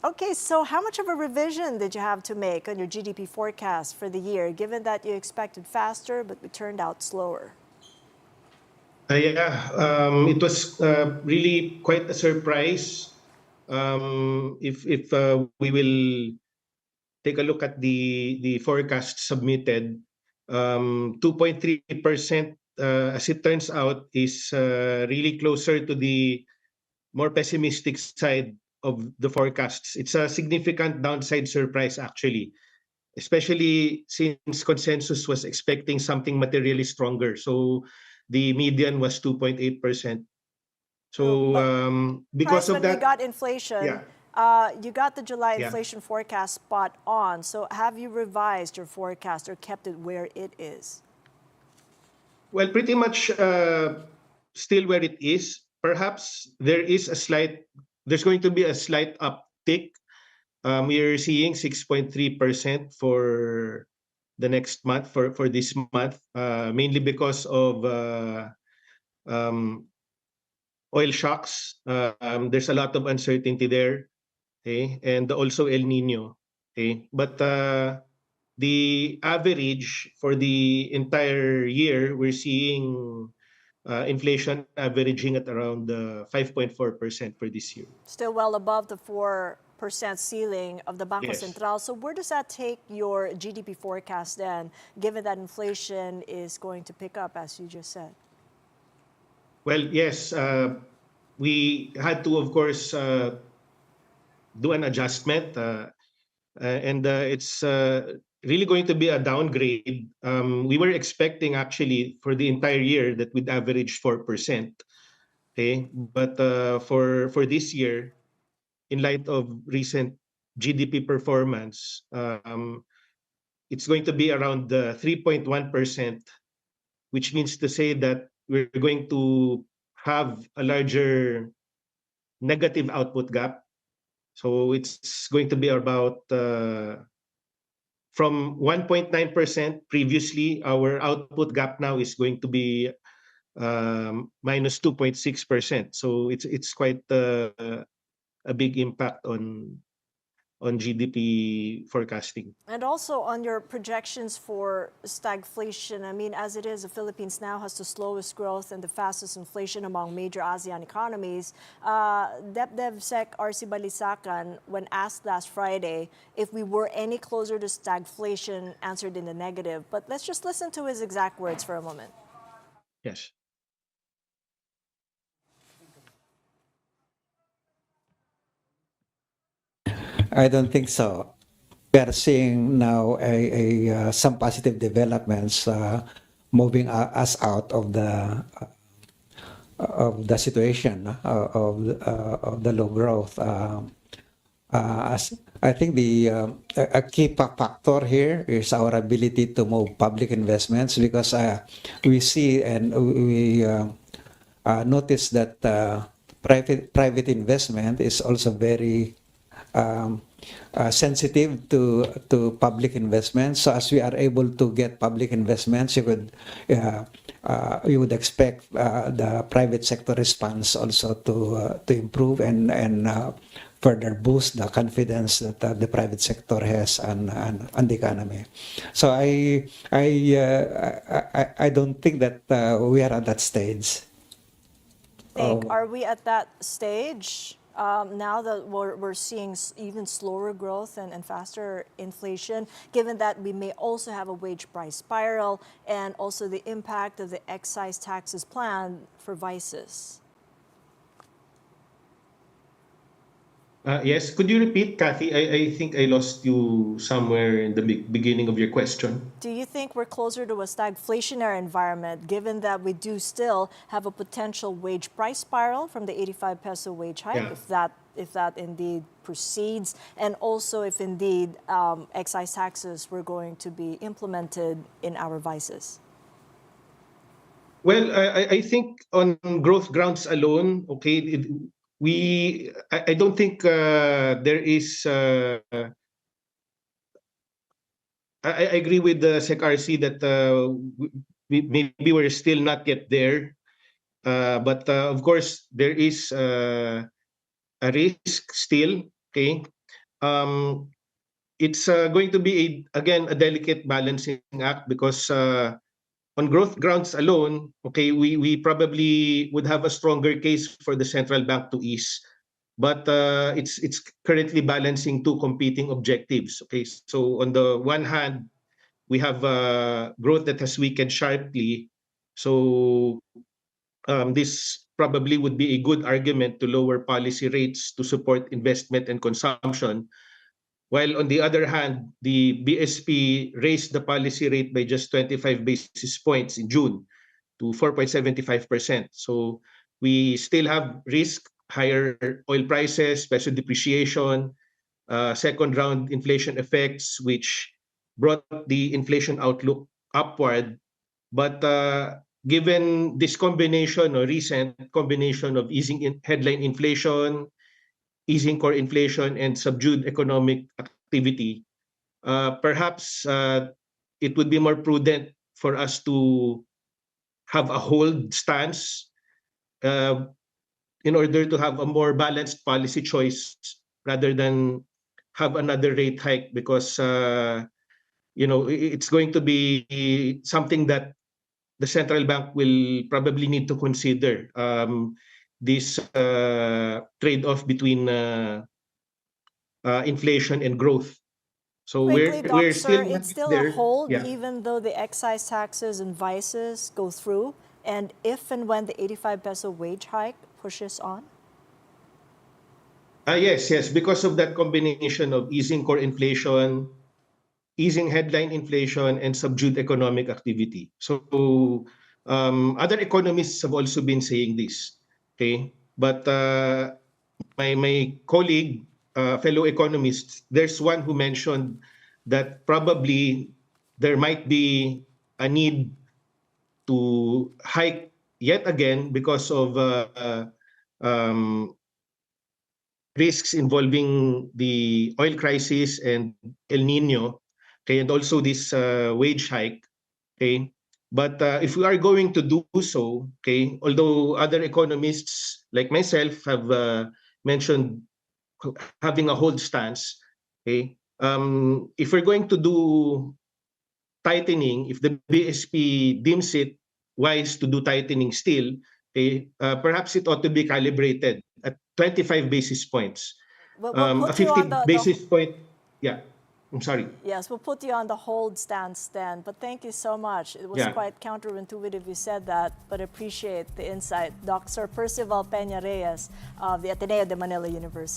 Okay, so how much of a revision did you have to make on your GDP forecast for the year, given that you expected faster but it turned out slower? Yeah, it was really quite a surprise. If we will take a look at the forecast submitted, 2.3%, as it turns out, is really closer to the more pessimistic side of the forecasts. It's a significant downside surprise, actually, especially since consensus was expecting something materially stronger. So the median was 2.8%. True, So but because price of when you that, got inflation, yeah, you got the July yeah. inflation forecast spot on. So have you revised your forecast or kept it where it is? Well, pretty much still where it is. Perhaps there's going to be a slight uptick. We're seeing 6.3% for the next month, for this month, mainly because of um, oil shocks. There's a lot of uncertainty there, okay, and also El Nino, okay. But the average for the entire year, we're seeing inflation averaging at around 5.4% for this year. Still well above the 4% ceiling of the Bangko Yes. Sentral. So where does that take your GDP forecast then, given that inflation is going to pick up, as you just said? Well, yes, we had to, of course, do an adjustment, and it's really going to be a downgrade. We were expecting actually for the entire year that we'd average 4%. Okay, but for this year, in light of recent GDP performance, it's going to be around 3.1%, which means to say that we're going to have a larger negative output gap. So it's going to be about from 1.9% previously, our output gap now is going to be minus 2.6%. So it's quite a big impact on GDP forecasting. And also on your projections for stagflation, I mean, as it is, the Philippines now has the slowest growth and the fastest inflation among major ASEAN economies. DepDevSec RC Balisacan, when asked last Friday if we were any closer to stagflation, answered in the negative. But let's just listen to his exact words for a moment. Yes. I don't think so. We are seeing now some positive developments moving us out of the situation of the low growth. As I think a key factor here is our ability to move public investments, because we see and we notice that private investment is also very sensitive to public investments. So as we are able to get public investments, you would expect the private sector response also to improve and further boost the confidence that the private sector has on the economy. So I don't think that we are at that stage. Are we at that stage now that we're seeing even slower growth and faster inflation, given that we may also have a wage price spiral and also the impact of the excise taxes plan for vices? Yes, could you repeat, Kathy? I think I lost you somewhere in the beginning of your question. Do you think we're closer to a stagflationary environment, given that we do still have a potential wage price spiral from the 85 peso wage hike, Yeah. if that indeed proceeds, and also if indeed excise taxes were going to be implemented in our vices? Well, I think on growth grounds alone, okay, I don't think there is. I agree with the SecRC that maybe we're still not yet there, but of course there is a risk still. Okay, it's going to be again a delicate balancing act because on growth grounds alone, okay, we probably would have a stronger case for the central bank to ease, but it's currently balancing two competing objectives. Okay, so on the one hand, we have growth that has weakened sharply, so this probably would be a good argument to lower policy rates to support investment and consumption. While on the other hand, the BSP raised the policy rate by just 25 basis points in June to 4.75%. So we still have risk, higher oil prices, peso depreciation, second round inflation effects, which brought the inflation outlook upward. But given this combination or recent combination of headline inflation, easing core inflation, and subdued economic activity, perhaps it would be more prudent for us to have a hold stance uh, in order to have a more balanced policy choice rather than have another rate hike because it's going to be something that the central bank will probably need to consider this trade-off between inflation and growth. So Quickly, we're Doc, sir, still not it's still a there. hold Yeah. even though the excise taxes and vices go through, and if and when the 85 peso wage hike pushes on? Yes, because of that combination of easing core inflation, easing headline inflation, and subdued economic activity. So other economists have also been saying this. Okay, but my colleague, fellow economists, there's one who mentioned that probably there might be a need to hike yet again because of um, risks involving the oil crisis and El Nino, okay, and also this wage hike, okay. But if we are going to do so, okay, although other economists like myself have mentioned having a hold stance, okay, if we're going to do tightening, if the BSP deems it wise to do tightening still, okay, perhaps it ought to be calibrated at 25 basis points. We'll A put you 50 on the basis point, yeah, I'm sorry. yes, we'll put you on the hold stance then. But thank you so much. It was Yeah. quite counterintuitive you said that, but appreciate the insight. Dr. Percival Peña Reyes of the Ateneo de Manila University.